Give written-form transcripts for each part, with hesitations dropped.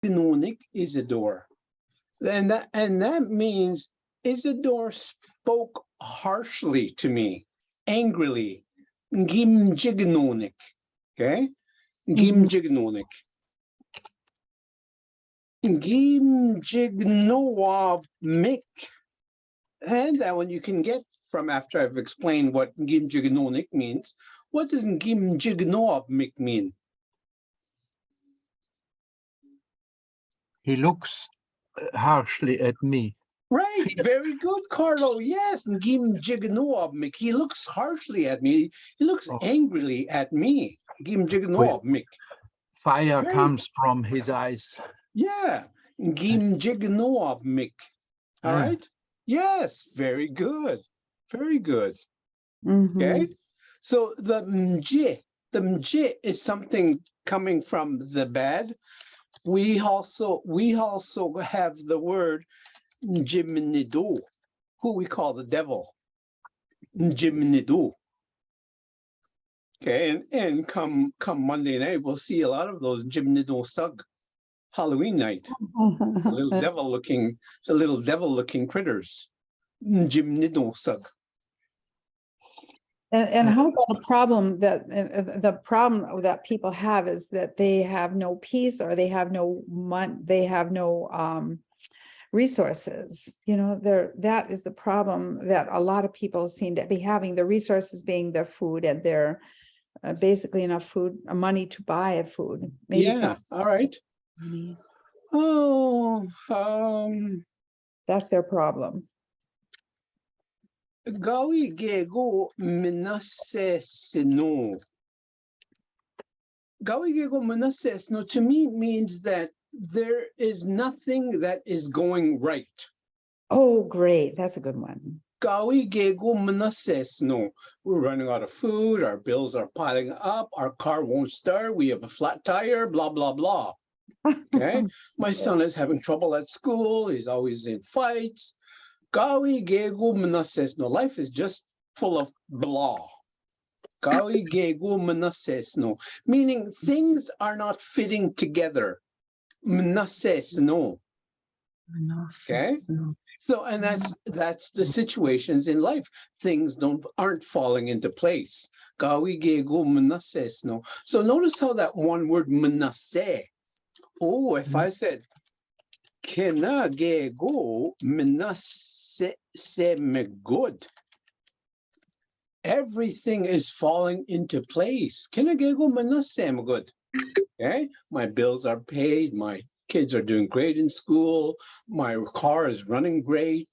Gnonic Isadore. And that means Isadore spoke harshly to me, angrily. Gimjignonik. Okay? Gimjignonik. Gimjignoabmik. And that one you can get from after I've explained what Gimjignonik means. What does Gimjignoabmik mean? He looks harshly at me. Right, very good, Carlo. Yes, Gimjignoabmik. He looks harshly at me. He looks angrily at me. Gimjignoabmik. Fire comes from his eyes. Yeah, Gimjignoabmik. All right. Yes, very good. Very good. Okay. So the mj is something coming from the bad. We also have the word Njimnidu, who we call the devil. Njimnidu. Okay, and come Monday night, we'll see a lot of those Njimnidu Sug. Halloween night. The little devil looking critters. Njimnidu Sug. And how about the problem that people have is that they have no peace, or they have no resources. You know, that is the problem that a lot of people seem to be having. The resources being their food, and their basically enough money to buy food. Maybe yeah. All right. money. Oh, That's their problem. Gawi gego minasesino. Gawi gego minasesino to me means that there is nothing that is going right. Oh, great. That's a good one. Gawi gego minasesino. We're running out of food. Our bills are piling up. Our car won't start. We have a flat tire, blah, blah, blah. Okay. My son is having trouble at school. He's always in fights. Gawi gego minasesno. Life is just full of blah. Gawi gego minasesno. Meaning things are not fitting together. Minasesno. Okay. So, and that's the situations in life. Things aren't falling into place. Gawi gego minasesno. So notice how that one word minase. Oh, if I said Kena gego minase good. Everything is falling into place. Kena gego minase good. Okay, my bills are paid. My kids are doing great in school. My car is running great.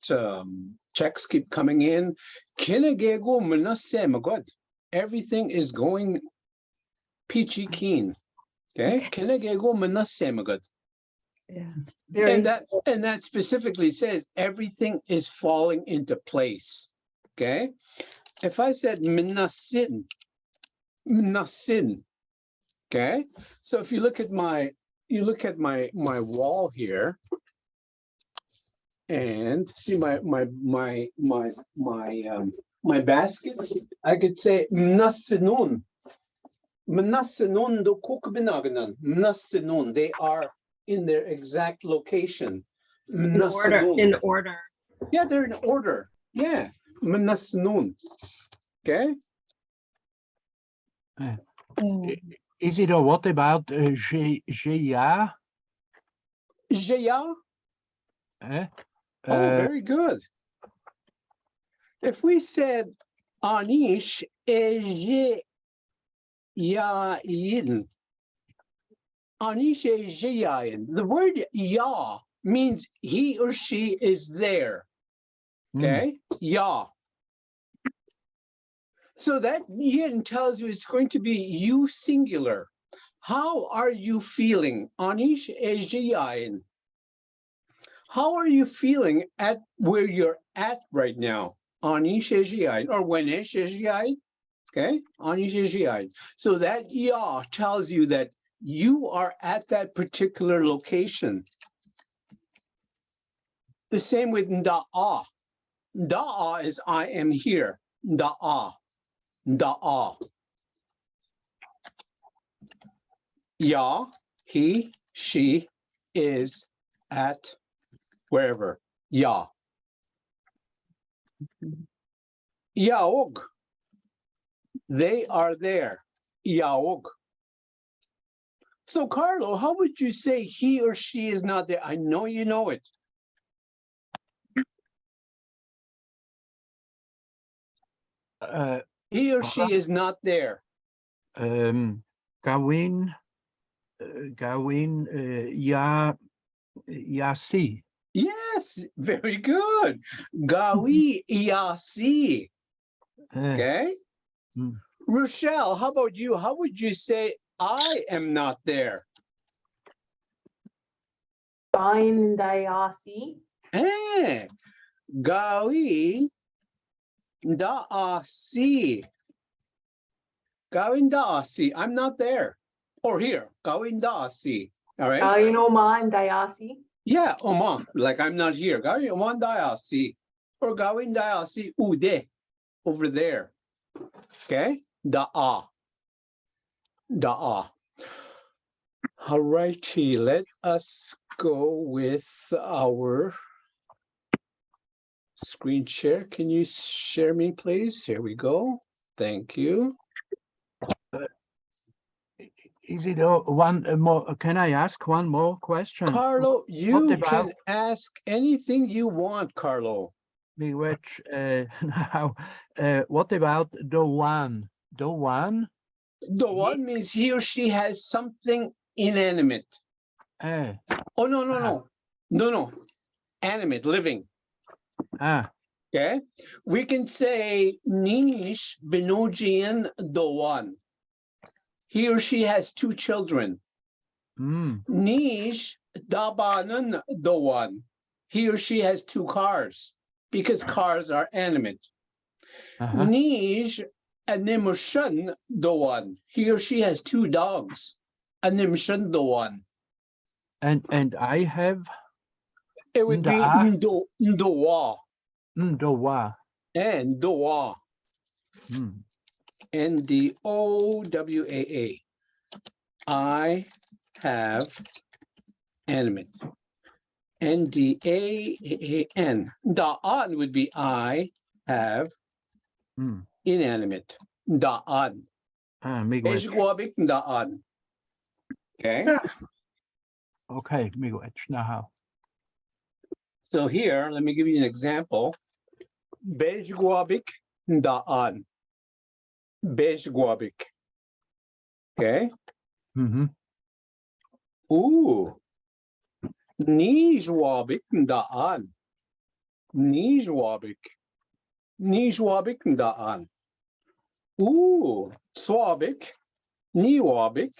Checks keep coming in. Kena gego minase good. Everything is going peachy keen. Okay, kena gego minase good. Yes. And that specifically says everything is falling into place. Okay. If I said minasin. Okay. So if you look at my wall here and see my baskets, I could say minasinun. Minasinun do kukbinaganan. Minasinun. They are in their exact location. In order. Yeah, they're in order. Yeah. Minasinun. Okay. Isidore, what about Jaya? Jaya? Oh, Very good. If we said Anish Ejayin. Anish Ejayin. The word Ya means he or she is there. Okay? Ya. So that yin tells you it's going to be you singular. How are you feeling? Anish Ejayin. How are you feeling at where you're at right now? Anish Ejayin or Wenesh Ejayin? Okay, Anish Ejayin. So that ya tells you that you are at that particular location. The same with Da'a. Da'a is I am here. Da'a. Da'a. Ya, he, she, is at wherever. Ya. Yaog. They are there. Yaog. So, Carlo, how would you say he or she is not there? I know you know it. He or she is not there. Gawin, Yasi. Yes, very good. Gawi Iasi. Okay. Mm. Rochelle, how about you? How would you say I am not there? Gain Dayasi. Eh, Gawi Daasi. Gawin Daasi. I'm not there. Or here. Gawin Daasi. All right. Gain Oman Dayasi. Yeah, Oman. Like I'm not here. Gawin Oman Daasi. Or Gawin Daasi Ude. Over there. Okay. Da'a. Da'a. All righty. Let us go with our screen share. Can you share me, please? Here we go. Thank you. Is it one more? Can I ask one more question? Carlo, you about- can ask anything you want, Carlo. Which now, what about Doan? Doan? The one means he or she has something inanimate. Eh, Oh, no, no, no. No, no. Animate, living. ah, Okay. We can say Nish Benojian Doan. He or she has two children. Nish Dabanan Doan. He or she has two cars because cars are animate. uh-huh. Nish Animushan Doan. He or she has two dogs. Animushan Doan. And I have It would be Ndaa. Ndoa Ndowa. and Doa. Mm. Ndowaa. I have animate. Ndaan. Da'an would be I have Mm. inanimate. Da'an. Miigwech. Ejgwabik da'an. Okay. Okay, miigwech. Now, So here, let me give you an example. Bejgwabik da'an. Bejgwabik. Okay. mm-hmm. Ooh. Nijwabik da'an. Nijwabik. Nijwabik da'an. Ooh. Swabik. Niwabik.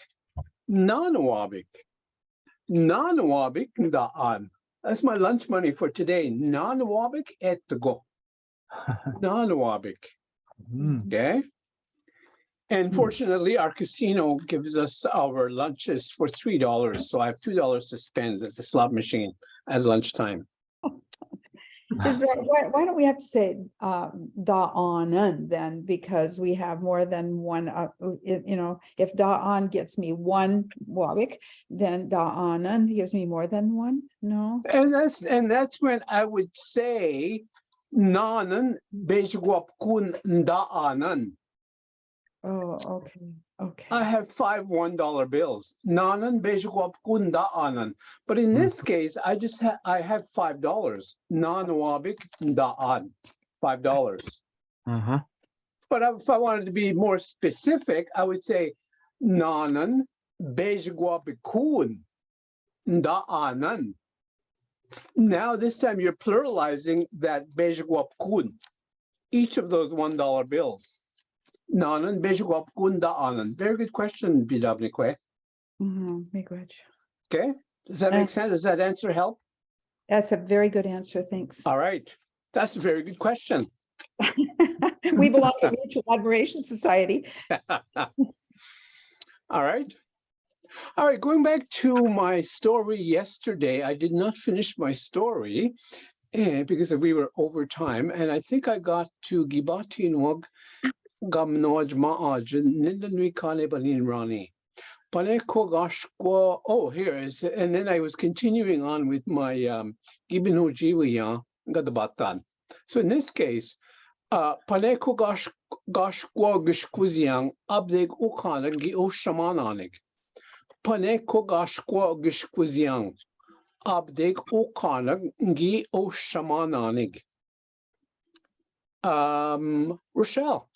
Nanwabik. Nanwabik da'an. That's my lunch money for today. Nanwabik et go. Nanwabik. Mm. Okay. And fortunately, our casino gives us our lunches for $3. So I have $2 to spend at the slot machine at lunchtime. Why don't we have to say da'anan then, because we have more than one, if da'an gets me one wabik, then da'anan gives me more than one, no? And that's when I would say nanan bejgwapkun da'anan. Oh, okay. I have 5 $1 bills. Nanan bejgwapkun da'anan. But in this case, I have $5. Nanwabik da'an. $5. Uh-huh. But if I wanted to be more specific, I would say nanan bejgwapikun da'anan. Now this time you're pluralizing that bejgwapkun. Each of those $1 bills. Nanan bejgwapkun da'anan. Very good question, Bidabnikwe. Miigwech. Okay, does that make sense? Does that answer help? That's a very good answer, thanks. All right, that's a very good question. We belong to Mutual Admiration Society. All right. All right, going back to my story yesterday, I did not finish my story because we were over time, and I think I got to Gibati Nwag Gamnoj Ma'aj Nindanwi Kane Balin Rani. Panekogashkwa. Oh, here is, and then I was continuing on with my Gibinojiwiya Gadabatan. So in this case, Panekogashkwa Gishkuziang Abdeg Ukana Gi O Shamananik. Panekogashkwa Gishkuziang Abdeg Ukana Gi O Shamananik. Rochelle.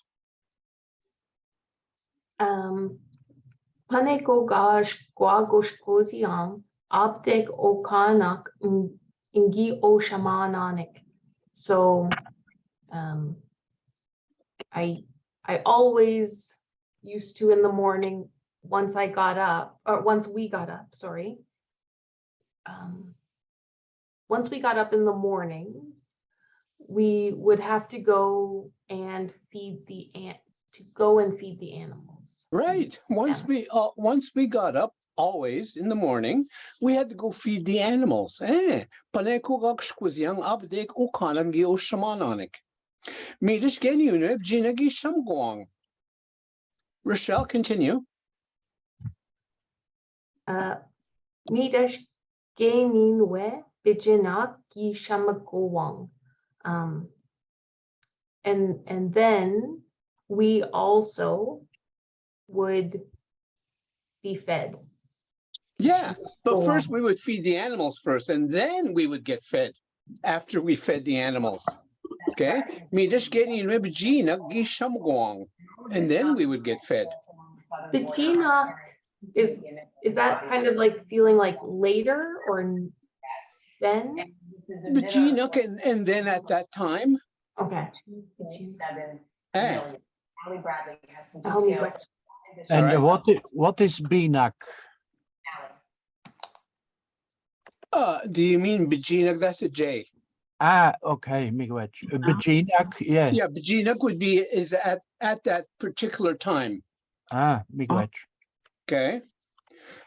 Paneko gash guagosh koziang abdek okanak ingi o shamananik. So I always used to in the morning once we got up, sorry. Once we got up in the mornings, we would have to go and feed the animals. Right. Once we got up, always in the morning, we had to go feed the animals. Panekogakshkuziang abdek ukanam gi oshamananik. Midish genyuneb jinagi shamguang. Rochelle, continue. Midash geninwe bijinak gi shamagowang. And then we also would be fed. Yeah, but first we would feed the animals first, and then we would get fed after we fed the animals. Okay, Midish genyuneb jinak gi shamguang, and then we would get fed. Bijinak is that kind of like feeling like later or then? Bijinak and then at that time. Okay. Ali Bradley has some Ali details. And Alright. what is Binak? Do you mean Bijinak? That's a J. Ah, okay, miigwech. Bijinak, yeah. Yeah, Bijinak would be is at that particular time. Ah, miigwech. Okay.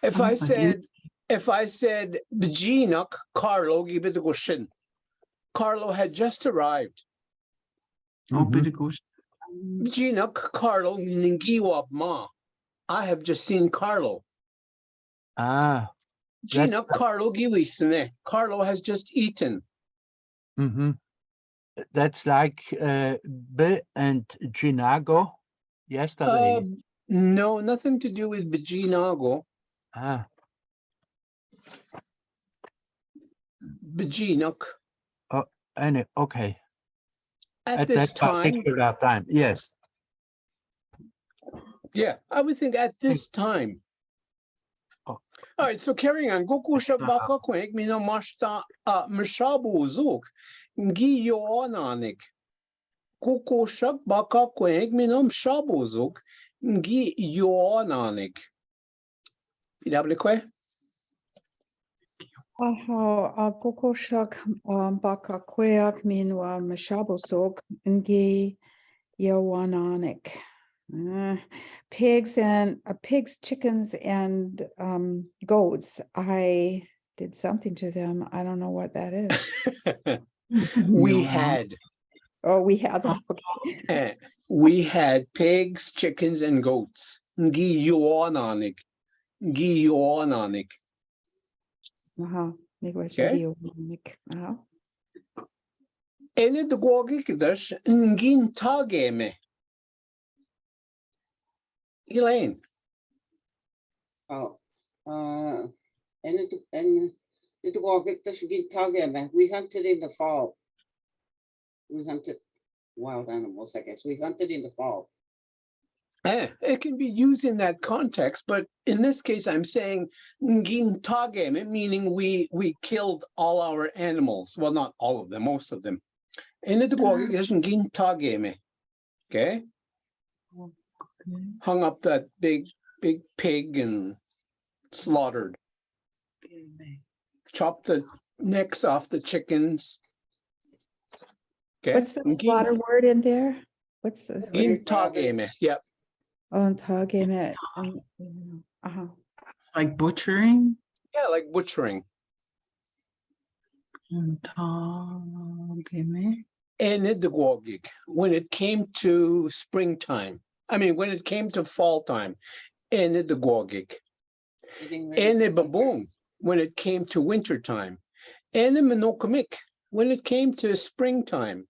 If I said Bijinak, Carlo gibidagushin. Carlo had just arrived. Bijinak, Carlo ningiwab ma. I have just seen Carlo. Ah, Jinak, Carlo giwisne. Carlo has just eaten. mm-hmm. That's like B and Ginago yesterday. No, nothing to do with Bijinago. Ah, Bijinak. and okay. At this that time, particular time, yes. yeah, I would think at this time. Oh. All right, so carrying on. Goku shabaka kwek mino mashta mishabu zuk ngi yoananik. Goku shabaka kwek mino mshabu zuk ngi yoananik. Pidable kwe? Kokoshak bakakweak minwa mashabosok ngi yawananik. Pigs, chickens, and goats. I did something to them. I don't know what that is. We had. Oh, we had them. We had pigs, chickens, and goats. Ngi yoananik. Ngi yoananik. Okay. Ene de gogikdash ngin tageme. Elaine. Oh, and it walk it does get tageme. We hunted in the fall. We hunted wild animals, I guess. We hunted in the fall. It can be used in that context, but in this case, I'm saying ngin tageme, meaning we killed all our animals. Well, not all of them, most of them. Ene de gogikdash ngin tageme. Okay. Hung up that big pig and slaughtered. Chopped the necks off the chickens. Okay. What's the slaughter word in there? What's the Tageme. Yep. Oh, tageme. It's like butchering. Yeah, like butchering. Enidgwogik. When it came to springtime. I mean, when it came to fall time. Enidgwogik. Getting ready Ene for winter. babong, when it came to wintertime. Ene menokamik, when it came to springtime.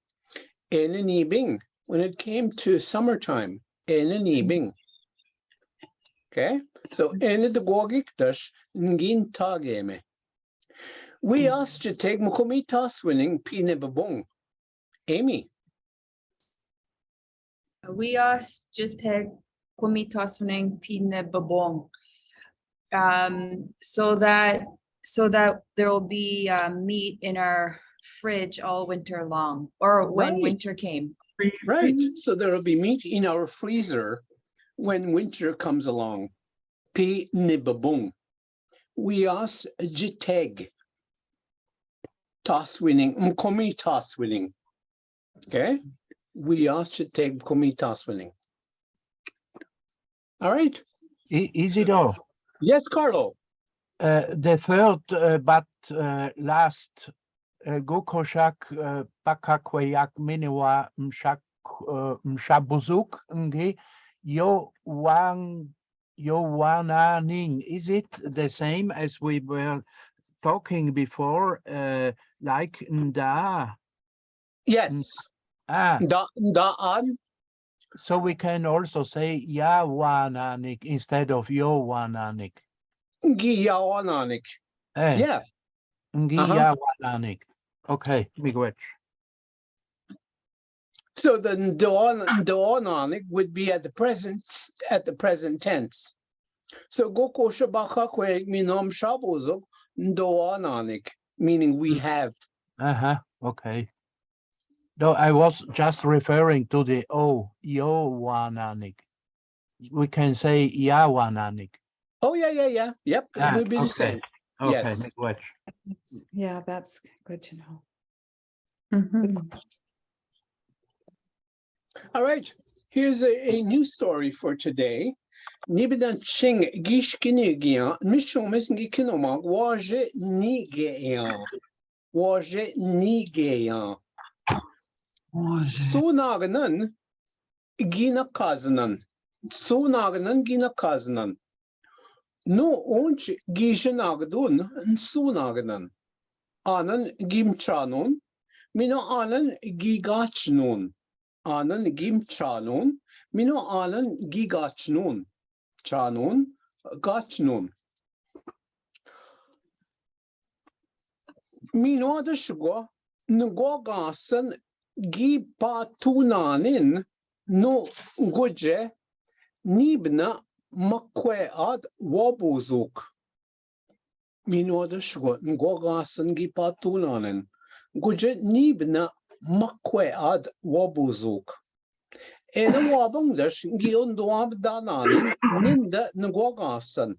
Ene nibing, when it came to summertime. Ene nibing. Okay, so ene de gogikdash ngin tageme. We asked to take mukomitas winning pine babong. Amy. We asked Jiteg Komitaswning Pine Babong. So that there will be meat in our fridge all winter long, or when Right. winter came. Right, so there will be meat in our freezer when winter comes along. Pi nibabung. We ask jiteg. Toss winning, mkomi toss winning. Okay, we ask jiteg mkomi toss winning. All right. Isidore, Yes, Carlo. the third but last Gokoshak Pakakwayak Minewa Mshabuzuk Ngi Wananing. Is it the same as we were talking before, like Nda? Yes. Ah, Da'an. so we can also say Yawananik instead of Yowananik. Giawananik. Eh, Yeah. Ngi Yawananik. Okay, miigwech. So the Doananik would be at the present tense. So Goko Shabakakwe Minom Shabozo Doananik, meaning we have. Okay. No, I was just referring to the Yowananik. We can say Yawananik. Oh yeah. Yep, it would be the Okay. same. Okay, Yes. miigwech. Yeah, that's good to know. Good question. All right, here's a new story for today. Nibidan ching gishkinigia mishomis gikinoma waje nigeya. Waje nigeya. Sunaganan gina kazanan. Sunaganan gina kazanan. No onch gishanagdun sunaganan. Anan gimchanon. Mino anan gigachnon. Anan gimchanon. Mino anan gigachnon. Chanon, gachnon. Mino da shugwa, ngogasan gipatunanin no guje nibna makwead wabuzuk. Mino da shugwa, ngogasan gipatunanin guje nibna makwead wabuzuk. Ena wabungdash giondoab dananin ninda ngwagasan.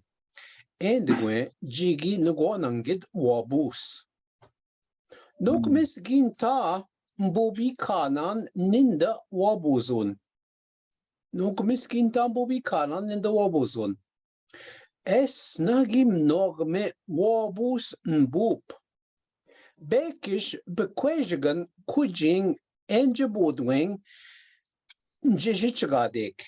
Endgwe jigi ngwanangid wabus. Nukmis ginta mbobi kanan ninda wabuzun. Nukmis ginta mbobi kanan ninda wabuzun. Es nagim nogme wabus nboop. Bekish bekwejgan kujing enjebodwing Njijichgadek.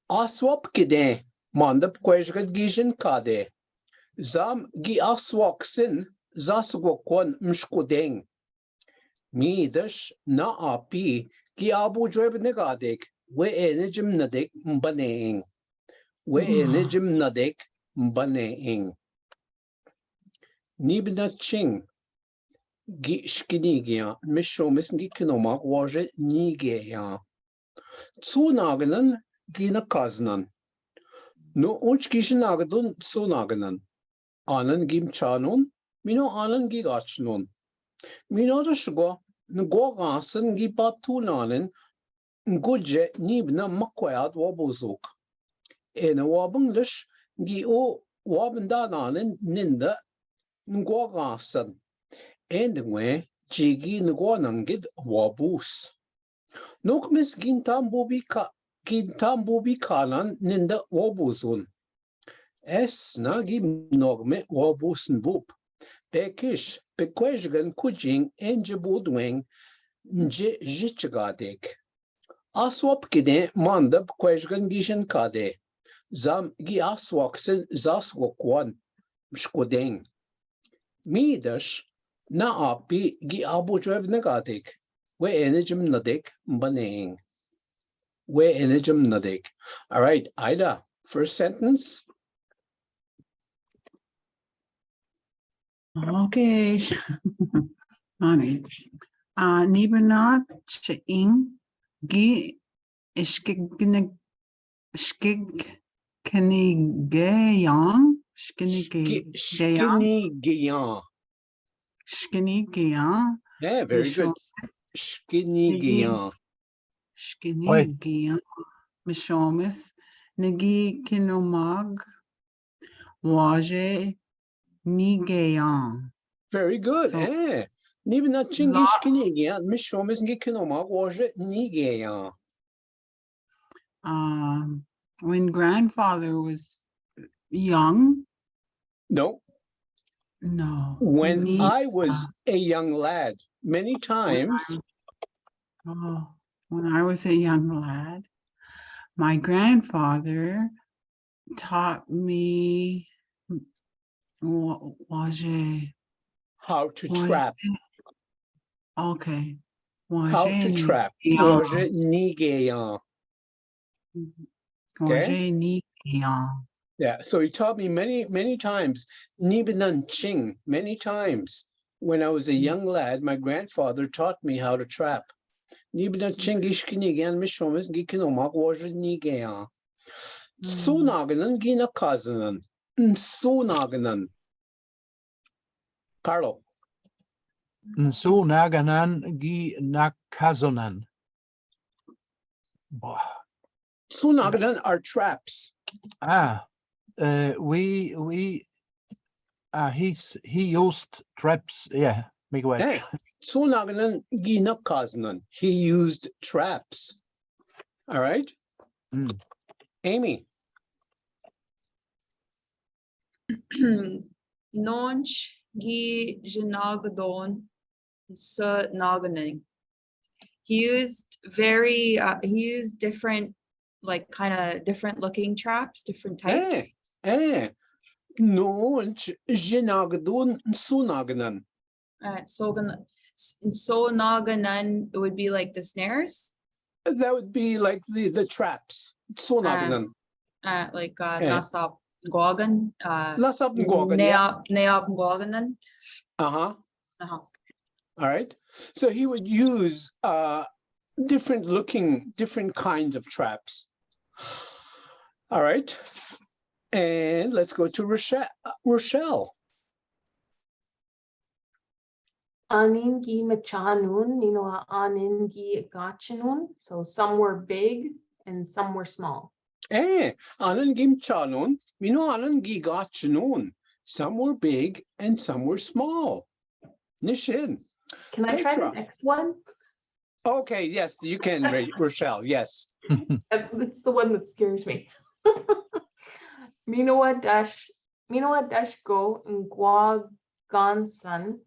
Aswap kide mandap kwejgad gijin kade. Zam gi aswaksin zasgwakwan mshkudeng. Midash na api gi abu jweb negadek. We enejim nadek mbaneing. We enejim nadek mbaneing. Nibna ching. Gi shkinigia mishomis gi kinoma waje nigeya. Zunaganen gina kaznan. No unch gishinagdun zunaganen. Anen gim chanon, mino anen gigachnon. Mino da shugwa, ngogasen gibatunanen, nguje nibna makwayad wabuzuk. Ene wabunglish gi o wabndananen ninda ngogasen. Endingwe jigi ngwanangid wabus. Nukmis gintambubi kanan ninda wabuzun. Es nagim nogme wabusen bub. Bekish bekwejgan kujing enje budweng nje jichgadek. Aswap kide manda bekwejgan gishan kade. Zam gi aswaksen zaswakwan mshkodeng. Midas na api gi abujweb negatik. We enijim nadik mbaneng. We enijim nadik. All right, Ida, first sentence. Okay. Honey. Nibenat ching gi skig kenigayang Skinny Giyan. skinigayan Yeah, very good. Skinny Giyan. skinigayan mishomis nigi kinomag waje nigayan. Very good. So- Eh. Nibna chingi La- skinny giyan. Mishomis ngi kinoma waje nigayan. When grandfather was young, No. no. When Ni- I was a young lad, many times. when I was a young lad, my grandfather taught me waje. How to Waje- trap. Okay. How to trap. nigayan. Waje nigayan. Okay. Waje nigayan. Yeah. So he taught me many times. Nibinan ching, many times. When I was a young lad, my grandfather taught me how to trap. Nibinan ching ishkinigan mishomis ngi kinoma waje nigayan. Sunaganan gina kazanan. Sunaganan. Carlo. So naganan gi nakazonan. Sunaganan are traps. He used traps. Yeah, make way. Hey, Sunaganan gina kazanan. He used traps. All right. Mm. Amy. Nonch gi jinagadon sa naganing. He used different, like kind of different looking traps, different types. No, jinagadun sunaganan. So naganan, it would be like the snares. That would be like the traps. Sunaganan. Like nasap gogan. Lasap ngogan. Neap goganan. Uh-huh. Uh-huh. All right. So he would use different kinds of traps. All right. And let's go to Rochelle. Aningi machanun, aningi gachanun. So some were big and some were small. Anan gim chanun, mino anan gigachanun. Some were big and some were small. Nishin. Can I try the Petra. next one? Okay, yes, you can, Rochelle, yes. It's the one that scares me. Minoa dash go ngwa gansan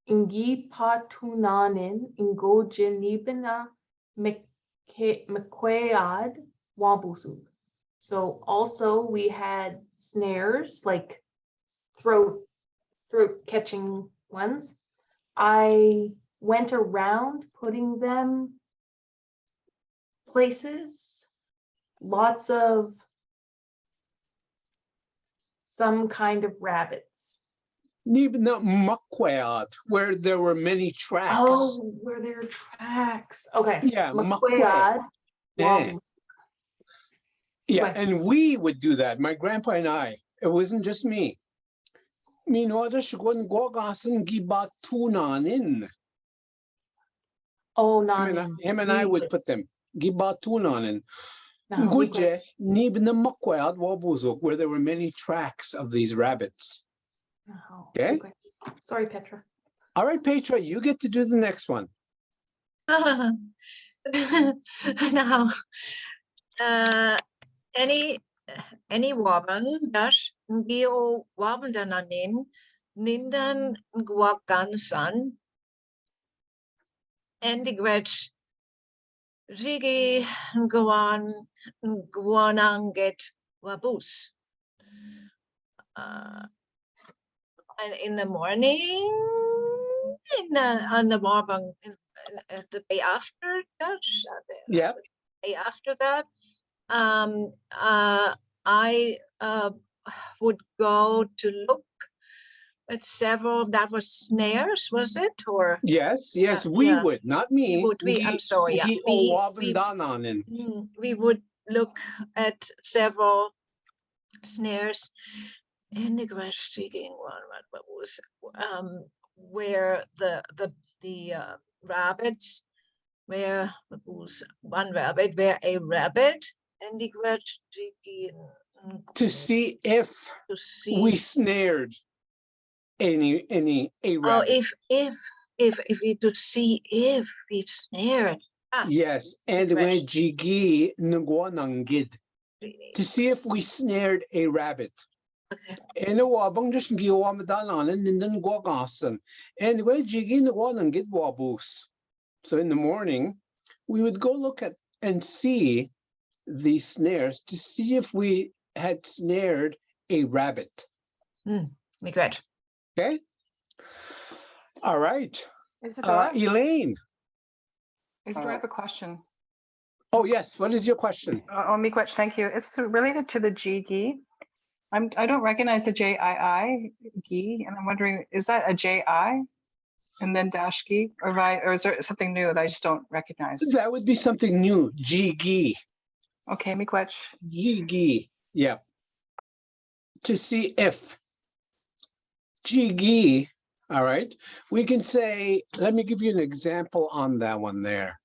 ingi patunanin ingo jinibina mekwead wabusu. So also we had snares, like throat catching ones. I went around putting them places, lots of some kind of rabbits. Nibna makweat, where there were many tracks. Oh, where there are tracks. Okay. Yeah, Makwead, Yeah. Yeah, Right. and we would do that, my grandpa and I. It wasn't just me. Oh, Him and I would put them. Gibatunanin. Guje nibna makwead wabuzuk, where there were many tracks of these rabbits. Okay. Sorry, Petra. All right, Petra, you get to do the next one. Now, any woman dash gio wabdananin nindan guagansan and the gretch Rigi guananget wabus. And in the morning, on the morning, the day after that, Yeah. day after that, I would go to look at several, that was snares, was it? Or Yes, yes, we yeah. would, not me. I'm sorry, yeah. We would look at several snares in the speaking one, what was where the rabbits, where was one rabbit, where a rabbit and the to see if to see we snared a oh rabbit. if we to see if we snared. Yes, and when jigi ngwanangid, to see if we snared a rabbit. Okay. And wabang just giwamadalan and then gwagasan. And when jigi ngwanangid wabus. So in the morning, we would go look at and see the snares to see if we had snared a rabbit. Regret. Okay. All right. Isadore, Elaine. Isadore, I have a question. Oh, yes. What is your question? Miigwech, thank you. It's related to the G-gi. I don't recognize the J-I-I, gi, and I'm wondering, is that a J-I and then dash gi, or is there something new that I just don't recognize? That would be something new. Jigi. Okay, miigwech. Jigi. Yeah. To see if. Jigi. All right. We can say, let me give you an example on that one there.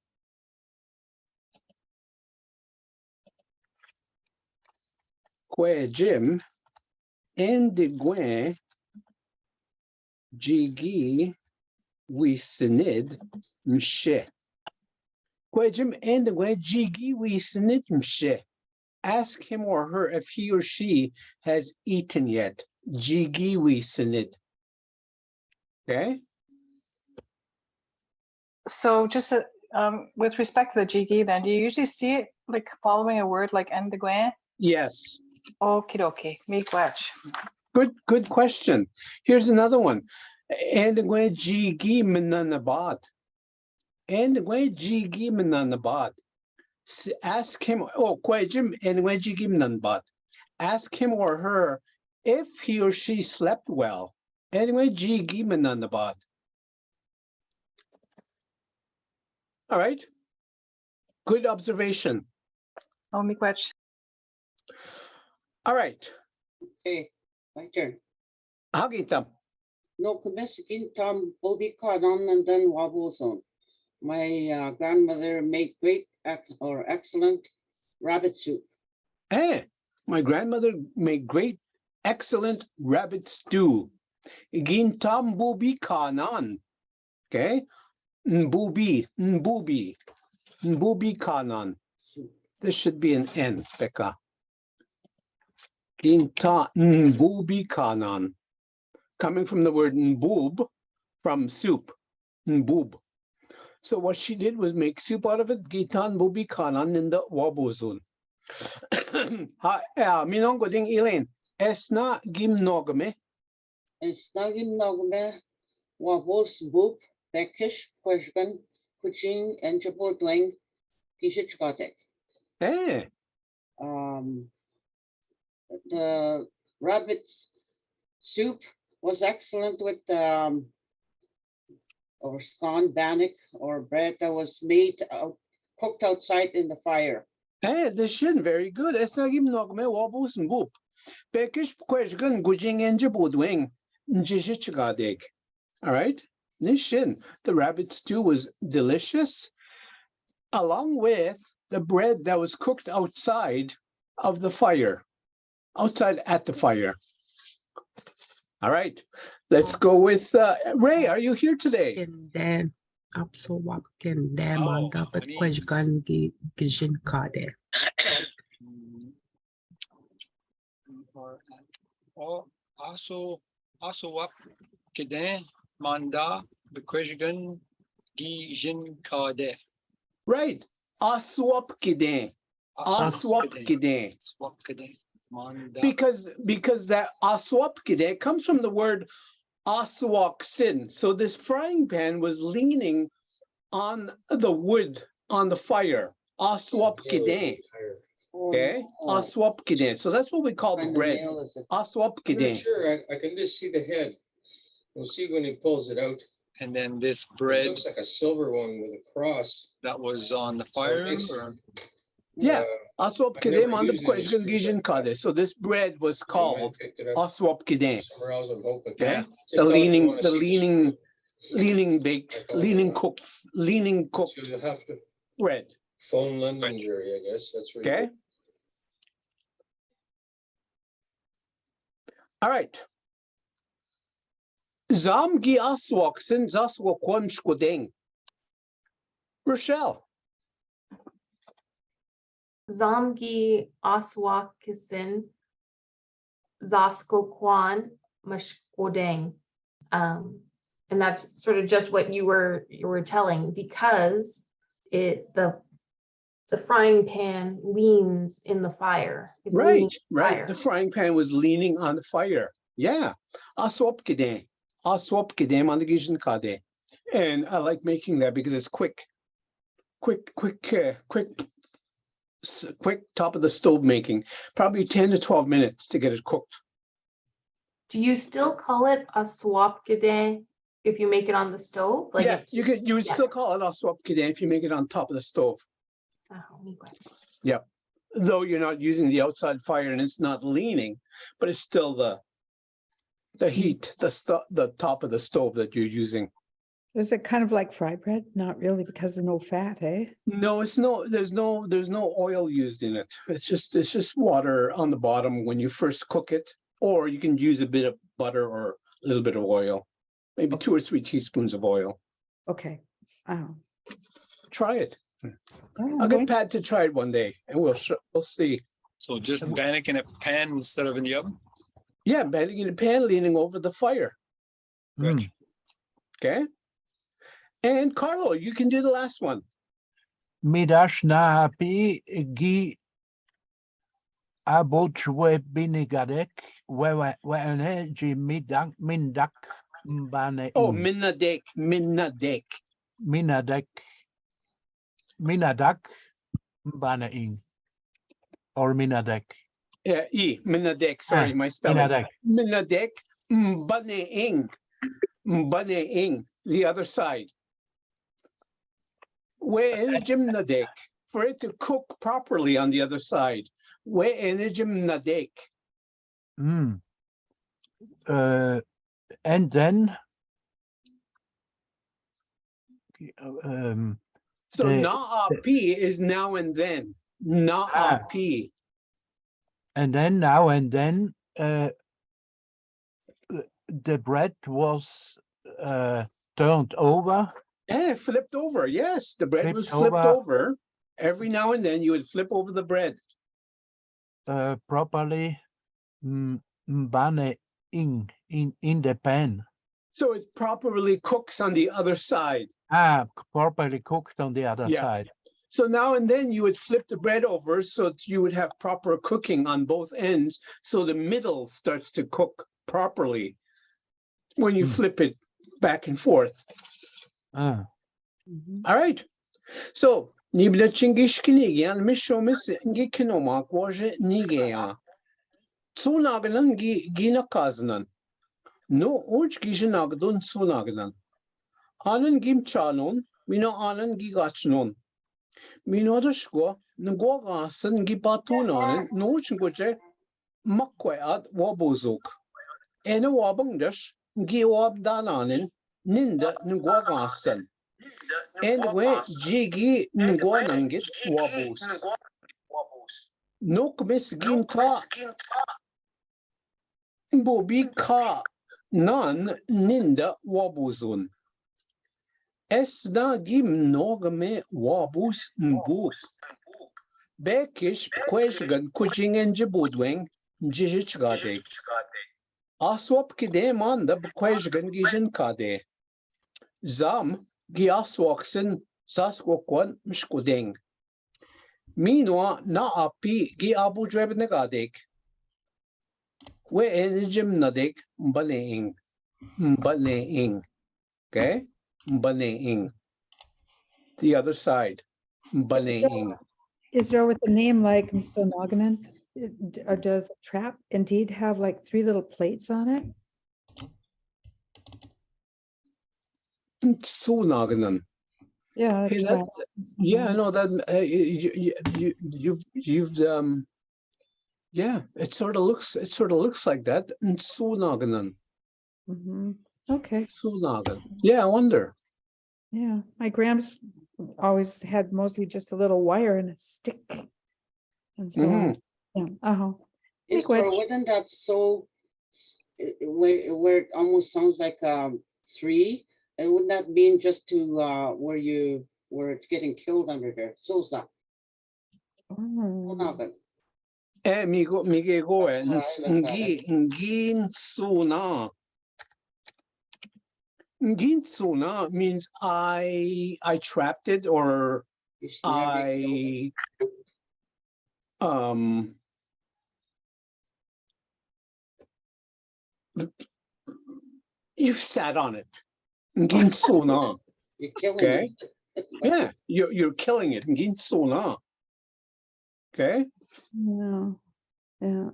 Kwe Jim Indigwe Jigi we sinid mshe. Kwe Jim Indigwe Jigi we sinid mshe. Ask him or her if he or she has eaten yet. Jigi we sinid. Okay. So just with respect to the G-gi, then, do you usually see it like following a word like endeguen? Yes. Okie dokie, miigwech. Good question. Here's another one. Endegwe jigi menanabad. Endegwe jigi menanabad. Ask him, kwejim endegwe jigi menanabad. Ask him or her if he or she slept well. Endegwe jigi menanabad. All right. Good observation. Oh, miigwech. All right. Okay, my turn. Hagitam. No, kumesikin tam bobi kadan and then wabuson. My grandmother made excellent rabbit soup. Hey, my grandmother made great, excellent rabbit stew. Gintam bubi kanan. Okay. Nbubi kanan. This should be an N, Becca. Ginta nbubi kanan. Coming from the word nbub, from soup. Nbub. So what she did was make soup out of it. Gitan bubi kanan in the wabuzun. Minongo ding Elaine. Esna gimnogame. Esna gimnogame wabus bub bekish kweshgan kuching and chapotwing kishichkotek. Hey. The rabbit's soup was excellent with or scone bannock or bread that was made cooked outside in the fire. Hey, this shin very good. Esna gimnogame wabus bub. Bekish kweshgan gujing and jabudwing njishichgadeg. All right. Nishin, the rabbit stew was delicious, along with the bread that was cooked outside of the fire, outside at the fire. All right, let's go with Ray. Are you here today? Then Absolwak can demanda but question gijin kade. Also wap kede manda the question gijin kade. Right. Aswap kide. Aswap kide. Manda. because that aswapkide comes from the word aswaksin. So this frying pan was leaning on the wood on the fire. Aswapkide. Okay, aswapkide. So that's what we call the Find bread. nail, is it? I'm not Aswapkide. sure. I can just see the head. You'll see when he pulls it out. And then this It bread looks like a silver one with a cross. that was on the fire. makes- or- Yeah, I've aswapkide never on the used it in question street like that. kade. So this bread was I might have called picked it up aswapkide. somewhere else I'm hoping. Okay, Just the thought you leaning, wanna the see leaning, leaning baked, leaning cooked So you'll have to bread. phone Londonderry, I guess. That's where. you Okay. All right. Zam gi aswaksin zaswakwan shkodeng. Rochelle. Zamgi Aswakisin Zaskokwan Mashkodeng. And that's sort of just what you were telling, because the frying pan leans in the fire. It's leaning in the Right. fire. The frying pan was leaning on the fire. Yeah. Aswapkide. Aswapkide on the gishin kade. And I like making that because it's quick top of the stove making. Probably 10 to 12 minutes to get it cooked. Do you still call it a swapkide if you make it on the stove? Like Yeah, you would yeah. still call it aswapkide if you make it on top of the stove. Yeah. Though you're not using the outside fire and it's not leaning, but it's still the heat, the top of the stove that you're using. Is it kind of like fry bread? Not really, because there's no fat, eh? No, there's no oil used in it. It's just water on the bottom when you first cook it, or you can use a bit of butter or a little bit of oil, maybe 2 or 3 teaspoons of oil. Okay. Oh. Try it. Yeah, I'll I'm get going to- Pat to try it one day and we'll see. So just bannock in a pan instead of in the oven? Yeah, batting in a pan leaning over the fire. Good. Okay. And Carlo, you can do the last one. Midash na api gi abochwe binigadek weene ji mindak mbane Oh, ing. minadek. Minadak mbane ing. Or minadek. Yeah, minadek. Sorry, my spelling. Minadek. Minadek, mbaneing. The other side. Nadek. For it to cook properly on the other side. Nadek. And then So na-api is now and then. Na-api. and then now and then the bread was turned over. Yeah, flipped over. Yes, the bread was Flipped flipped over. over. Every now and then you would flip over the bread. Properly mbane in the pan. So it properly cooks on the other side. Properly cooked on the other Yeah. side. So now and then you would flip the bread over so that you would have proper cooking on both ends. So the middle starts to cook properly when you flip it back and forth. All right. So nibla chingishkinigian mishomis gikinoma kwaje nigea. Tsunaganan gina kazanan. No uch gishinagdun tsunaganan. Anan gim chanon, mino anan gigachnon. Mino dashko, ngwasan gibatunan, no chingoche makweat wabozuk. Ena wabangdash, giwab dananin, ninda ngwagasan. And when jigi ngwanangit wabos. Nok mis ginta bobi ka nan ninda wabozun. Esna gim nogame wabus mbus. Bekish kweshgan kuchingen jibudweng jijichgade. Aswap kide manda kweshgan gijin kade. Zam giaswaksen zaswakwan mshkudeng. Minwa na api gi abu drebenegadek. We enijim nadik mbaneing. Mbaneing. Okay? Mbaneing. The other side. Mbaneing. Is there with a name like Sonognan, or does trap indeed have like 3 little plates on it? Sunaganan. Yeah, Hey, trap. yeah, no, that you've yeah, it sort of looks like that. Sunaganan. Mhm. Okay, Sunagan. Yeah, I wonder. yeah, my grams always had mostly just a little wire and a stick. And so, yeah, Isadore, wasn't that so where it almost sounds like 3? And wouldn't that mean just to where it's getting killed under there? Sosa. Mige go ngin suna. Ngin suna means I trapped it, or I you sat on it. Ngin suna. You're killing Okay. it. Yeah, you're killing it. Ngin suna. Okay. yeah, yeah.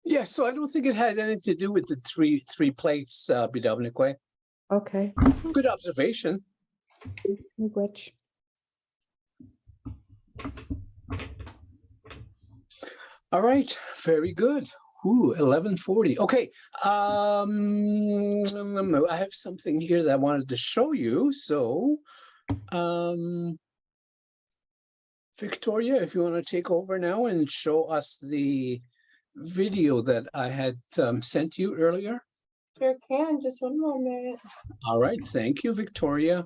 Yeah, so I don't think it has anything to do with the three plates, Bidavnikwe. Okay. Good observation. Which? All right, very good. Ooh, 11:40. Okay. I have something here that I wanted to show you. So, Victoria, if you want to take over now and show us the video that I had sent you earlier. Sure can, just one moment. All right, thank you, Victoria.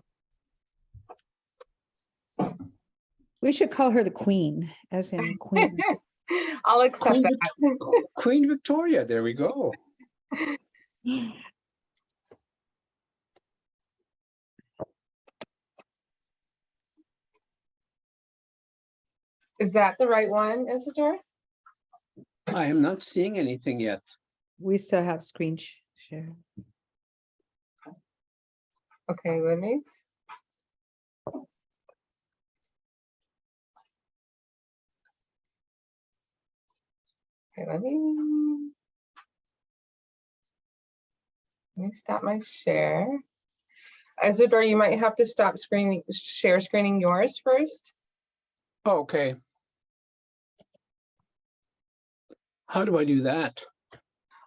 We should call her the queen, as in queen. I'll accept that. Queen Victoria, there we go. Is that the right one, Isadore? I am not seeing anything yet. We still have screen share. Okay, let me. Okay, let me stop my share. Isadore, you might have to stop share screening yours first. Okay. How do I do that?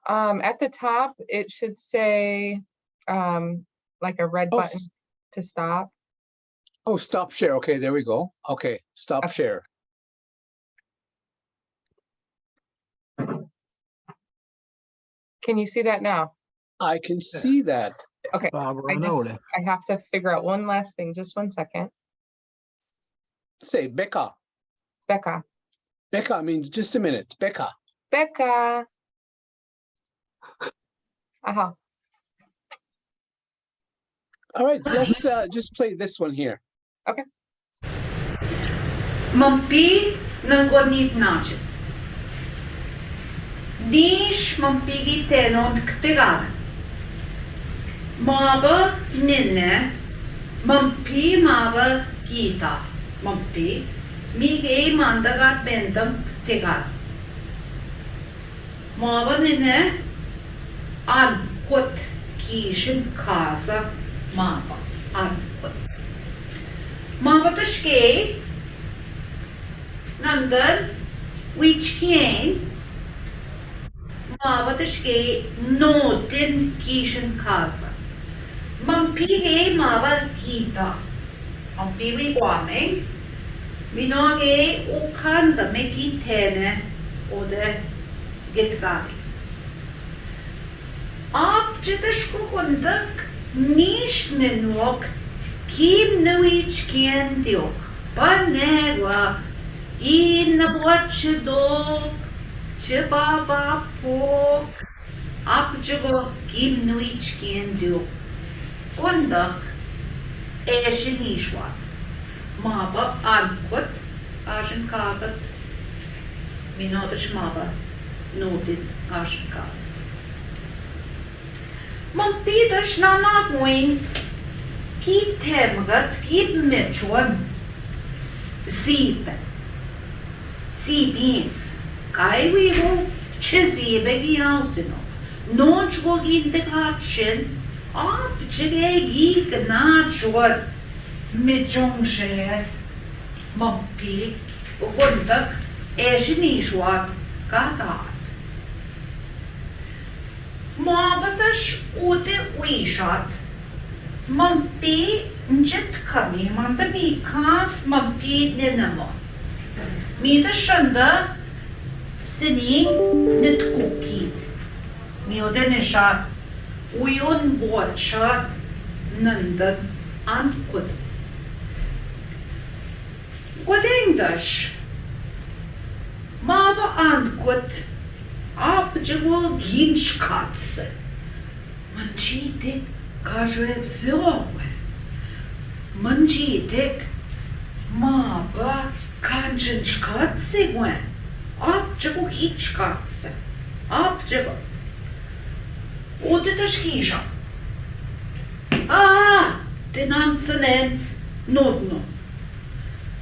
At the top, it should say like a red button to stop. Oh, stop share. Okay, there we go. Okay, stop share. Can you see that now? I can see that. Okay, I have to figure out one last thing. Just one second. Say Becca. Becca. Becca means just a minute. Becca. Becca. Uh-huh. All right, let's just play this one here. Okay. Mampi nangonit nache. Nish mampigi tenon ktegan. Mava ninne. Mampi mava gita. Mampi. Mige mandagat bentam ktegan. Mava ninne. Ankot kishin kasa mava. Ankot. Mava tashke. Nandan. Which came. Mavadashke notin kishan casa. Mampige maval kita. Mampiwi kwame. Minoge ukanda me kitene ode gitkari. Ab jitashko kundak nish nenok kim nuich kien diok. Panegwa in na dok. Chibaba po apjago kim nuich kien do. Kondak eshinishwat. Maba ankot ashin kasat. Minodish maba. noted Ashkas. Man Peters na going, keep temgat, keep mitchwan. Siep. Siepis. Kai we go, chizzy beggy house, no chwog in the garden. Up chigay geek na chwad. Midjong share. Mumpy. Gundak. Eshinishwag. Gatat. Mabatash ute wishat. Mumpy njit kami manda mi kas mumpy ninamo. Mida shanda sining nit kukid. Mi odenishat. Uyun botchat nandan ankud. Godengdash. Maba ankud. Abjewol ginshkatse. Manchitik kajwe ziowe. Manchitik maba kanjinshkatse wen. Abjewol ginshkatse. Abjewol. Ode de skisha. Ah, den ansenen nodno.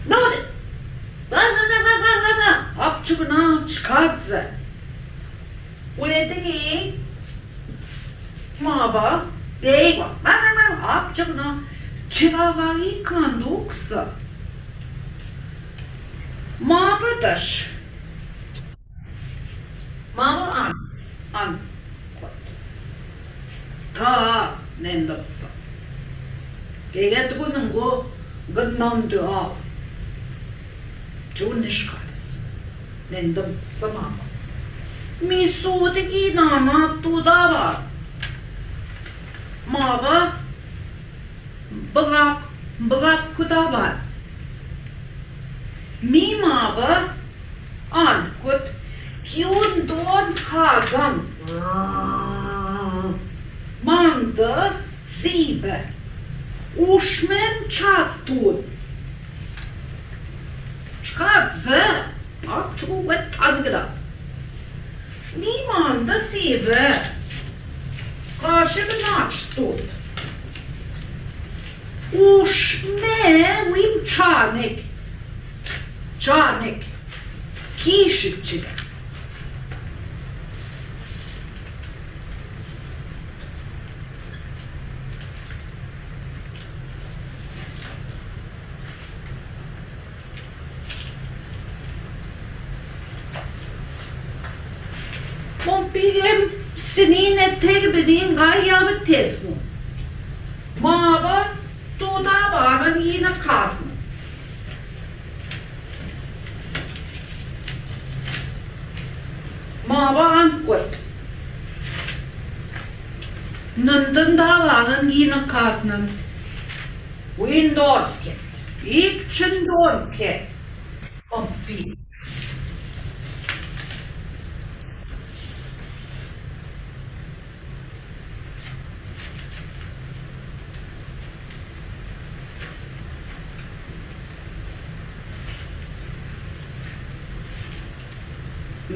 Nod. Abjewol skatse. Wedegi maba degwa abjagna chivavagi kanduksa maba dash maba an ta nendapsa geget bunungo gannamdu junishkads nendam samama mi sudegi nama tudava mava bagak kudava mi mava ankut kyun don kagam manda sibe ushmen chatun chkadze akchu wet angras Niemand sieve. Kanske benachstod. Usch me wim chanik. Chanik. Kishikchiga. Mompigem sinine tegbedin gaya tesno. Mava toda baran yine kasno. Mava ankot. Nandan da baran yine kasnan. Windorke. İkçin dorke. Mompig.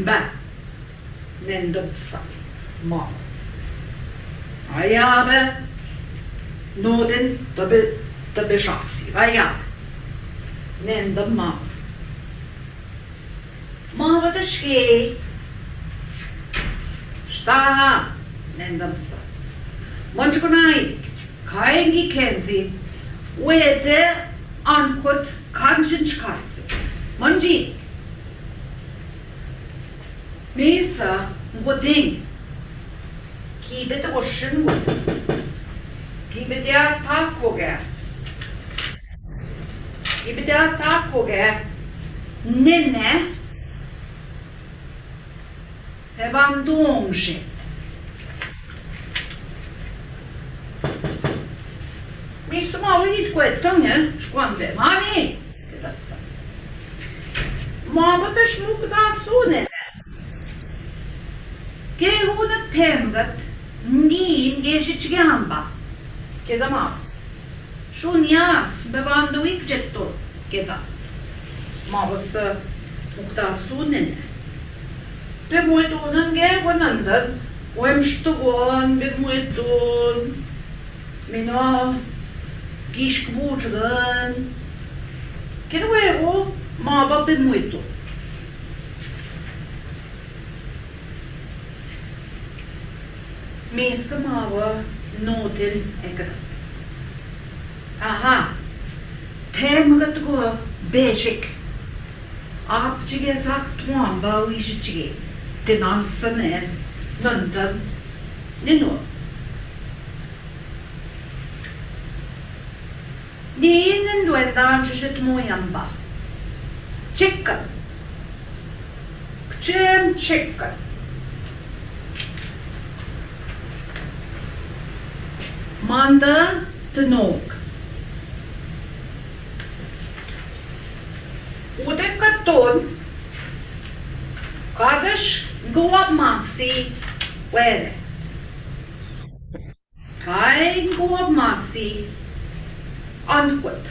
Ben nendamsa mal. Ayabe noden tabe şahsi. Ayabe nendam mal. Mavada şey sta nendamsa. Manchkunaydik. Kayengi kenzi. Wede ankot kanjin çıkartsı. Manji. Mesa, goding. Kibet ocean wood. Kibet ya takoge. Kibet ya takoge. Nene. Evandonge. Mismo vit quettonge, squande mani. Pedassa. Ma bata smuk da sune. Gehuna temgat nin geshichgamba. Kedama. Shunias bevandu ikjetto keda. Ma bas mukta sunen. bemoeitonen ge wananden. Wemstugon bemoeiton. Mina gishkbuchgan. Kinuego maba bemoeito. Mesa maba noten ekat. Aha. Temagat go basic. Apchige sak tuamba wishichige. Denansan en London. Nino. Ninen duendan chishit moyamba. Chicken. Chicken. Manda de nog. Udekaton. Kadish goa masi. Where? Kain goa masi. Antwoord.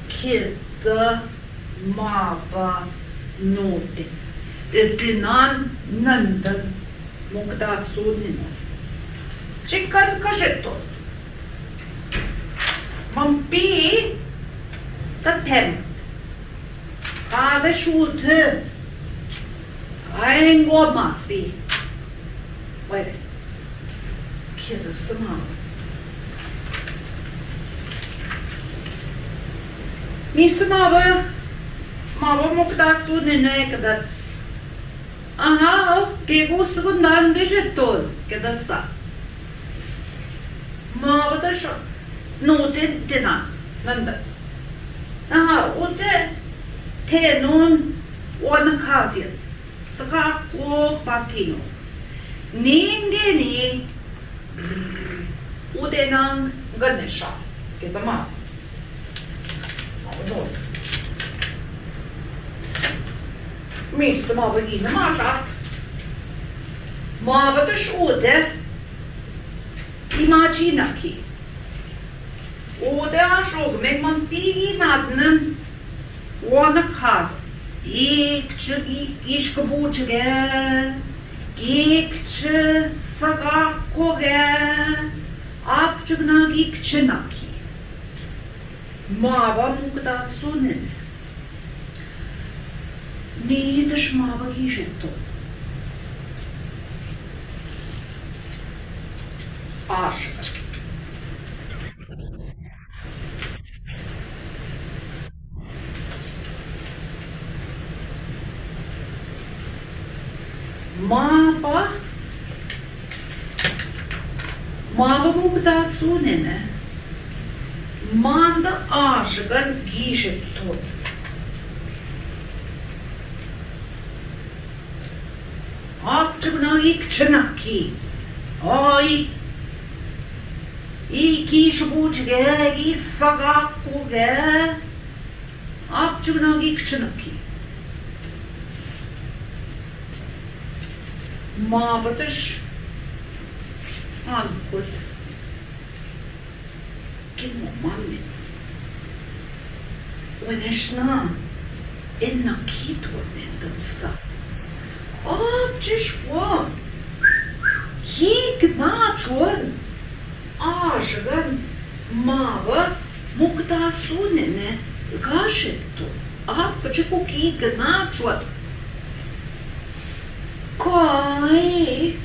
Kilde mava noten. De dinan nanden. Mokda sonina. Chicken kajeto. Mampi. The tempt. Kade shute. Kain goa masi. Where? Kilde sama. Misa mava mokdasu nene kada. Aha, kego sekundan gejeton kada sa. Mava da sho. Noten dina nanda. Aha, ute tenon wana kazian. Saka ko patino. Ningeni ute nang ganesha. Kita ma. Missa mava gina marchat. Mava da shude. Imaginaki. Ode a shog meg man pigi nadnen. Wana kaz. Ikche ishka buchege. Ikche saga koge. Apchugna ikche naki. Mava mukda sunen. Nidish mava gijeto. Aşk. Mava mukda sunen. Manda aşıgan gijeto. Apçıgna ikçenaki. Ay. İki şubuçge, isagakuge. Apçıgna ikçenaki. Mavadış. Ankut. Kimo manne. Veneşna. Enna kitor nendansa. Apçışwa. Hik naçun. Aşıgan mava mukda sunene gaşetto. Apçıku ki gnaçuat. Kai.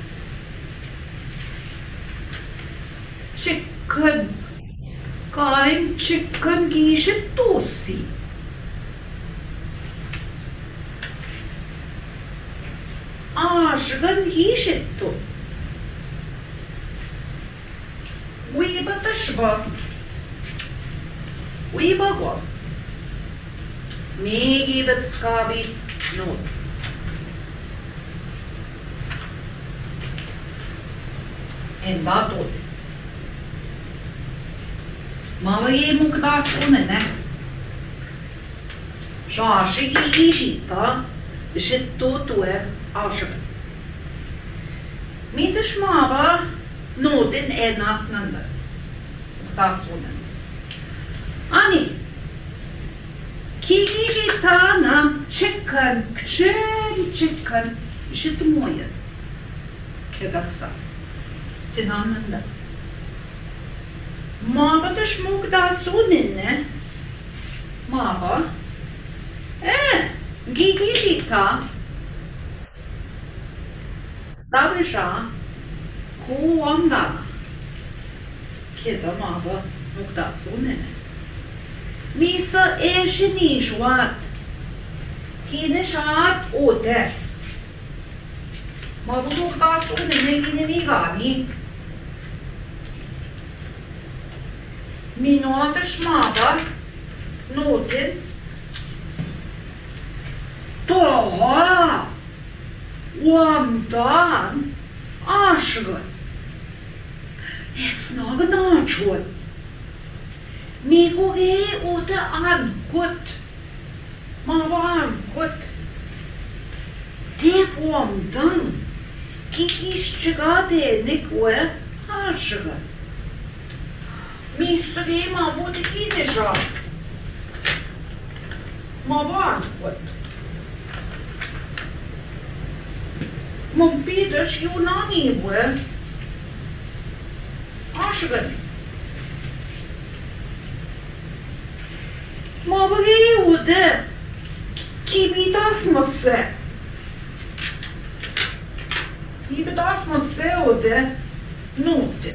Chicken. Kain chicken gişettosi. Aşıgan gişetto. Wiba tashba. Wiba go. Migi bepskabi no. Endato. Mavaye mukdas unene. Shashi ishita. Shitto tue ashab. Midish mava. Noten enat nanda. Mukdas unen. Ani. Kikishitana chicken, chicken, shitmoya. Kedasa. Tinananda. Maba da smug da suninne. Maba. Gigishita. Davisha. Kuamdana. Keda maba mugda suninne. Misa eshinishwat. Kineshat oder. Maba mugda suninne ginemigani. Minota smaba. Noten. Toha. Wamdan. Ashgan. Esnaga nachwat. Miguge uta ankut. Mava ankut. Tep wamdan. Kikish chigade nikwe ashgan. Mistage ma bude kinesha. Mava ankut. Mompidas Yunani we. Ashgan. Mabagi ude. Kibidas masse. Kibidas masse ude. Note.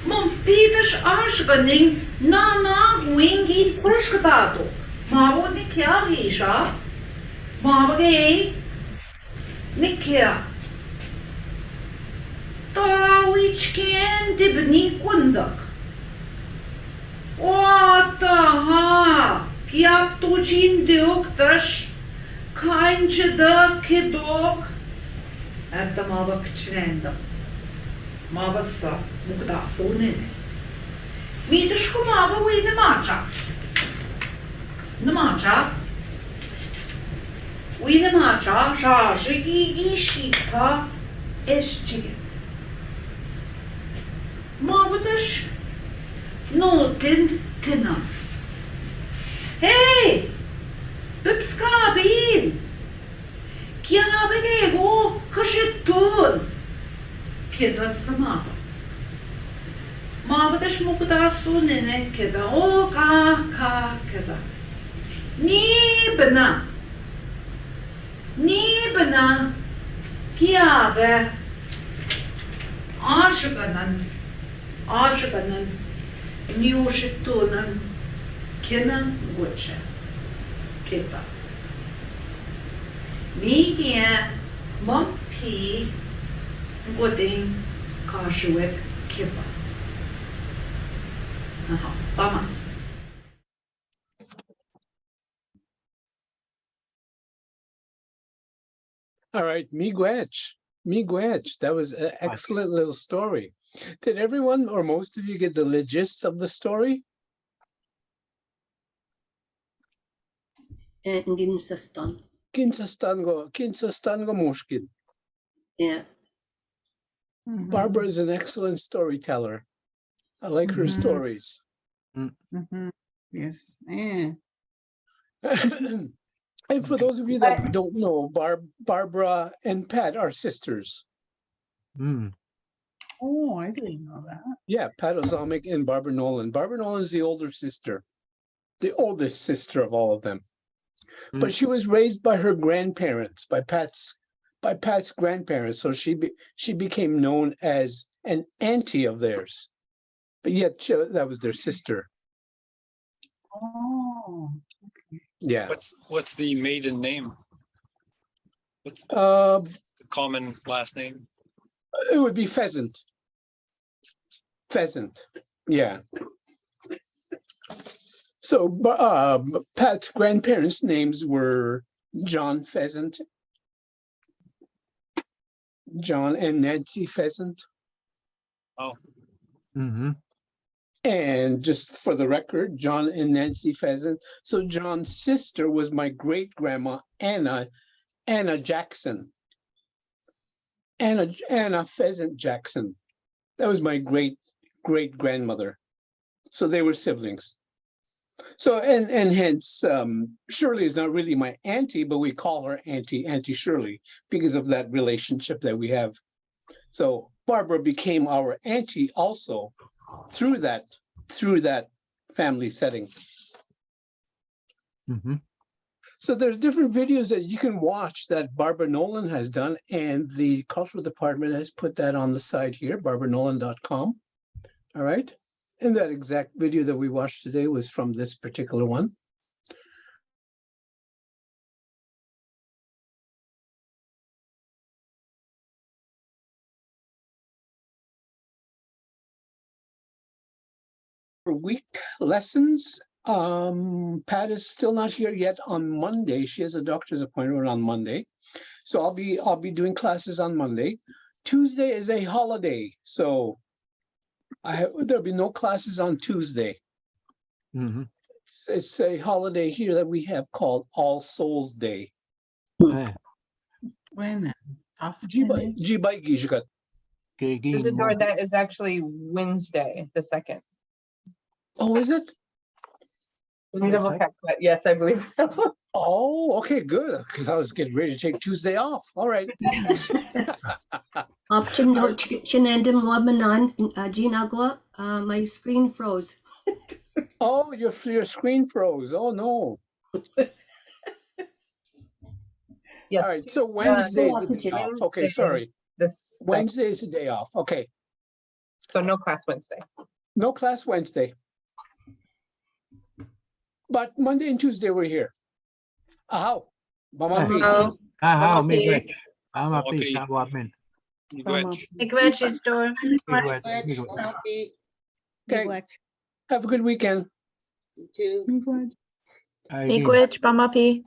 Mompidas ashganing na wingi kwashkadato. Mabodi kya risha. Mabagi Nikia. Tawich kien dibni kundak. Otaha. Kiap tuchin deoktash. Kainche da kedok. Erda mabak çrenda. Mabassa mukda sonene. Midishku maba wi nemacha. Nemacha. Uinemacha, Jajigi, Ishika, Eschig. Mabadash, no tin tina. Hey, Bipskabin, Kiabego, Kashitun, Kedas the Maba. Mabadash Mukdasun in Keda, O ka Keda. Nibna. Nibna kiabe ashganan nyushitunan kina guche kita migia mompi goding kashuik kipa. Aha, bama. All right, miigwech. That was an excellent little story. Did everyone or most of you get the gist of the story? Ginsastan. Kinsastango mushkin. Yeah. Barbara is an excellent storyteller. I like her stories. Yes, man. And for those of you that don't know, Barbara and Pat are sisters. Oh, I didn't know that. Yeah, Pat Osawamick and Barbara Nolan. Barbara Nolan is the older sister, the oldest sister of all of them. But she was raised by her grandparents, by Pat's grandparents. So she became known as an auntie of theirs. But yet that was their sister. Oh. Yeah. What's the maiden name? What's the common last name? It would be Pheasant. Yeah. So Pat's grandparents' names were John Pheasant, John and Nancy Pheasant. Oh. And just for the record, John and Nancy Pheasant. So John's sister was my great grandma Anna Jackson. Anna Pheasant Jackson. That was my great grandmother. So they were siblings. So, and hence, Shirley is not really my auntie, but we call her Auntie Shirley because of that relationship that we have. So Barbara became our auntie also through that family setting. Mm-hmm. So there's different videos that you can watch that Barbara Nolan has done, and the cultural department has put that on the side here, barbaranolan.com. All right. And that exact video that we watched today was from this particular one. For week lessons, Pat is still not here yet on Monday. She has a doctor's appointment on Monday. So I'll be doing classes on Monday. Tuesday is a holiday, so there'll be no classes on Tuesday. Mm-hmm. It's a holiday here that we have called All Souls Day. Yeah. When? Isadore, That is actually Wednesday, the 2nd. Oh, is it? Let me double check, but yes, I believe so. Oh, okay, good. Because I was getting ready to take Tuesday off. All right. Option no chinendum wamanan ginagwa. My screen froze. Oh, your screen froze. Oh no. Yes. All right. So Wednesday's the day off. Okay, sorry. This Wednesday's the day off. Okay. So no class Wednesday. No class Wednesday. But Monday and Tuesday we're here. Ahaw. Bamapi. Ahaw, miigwech. Amapi, kawamin. Miigwech, Isadore. Okay. Have a good weekend. You too. Miigwech, Bamapi.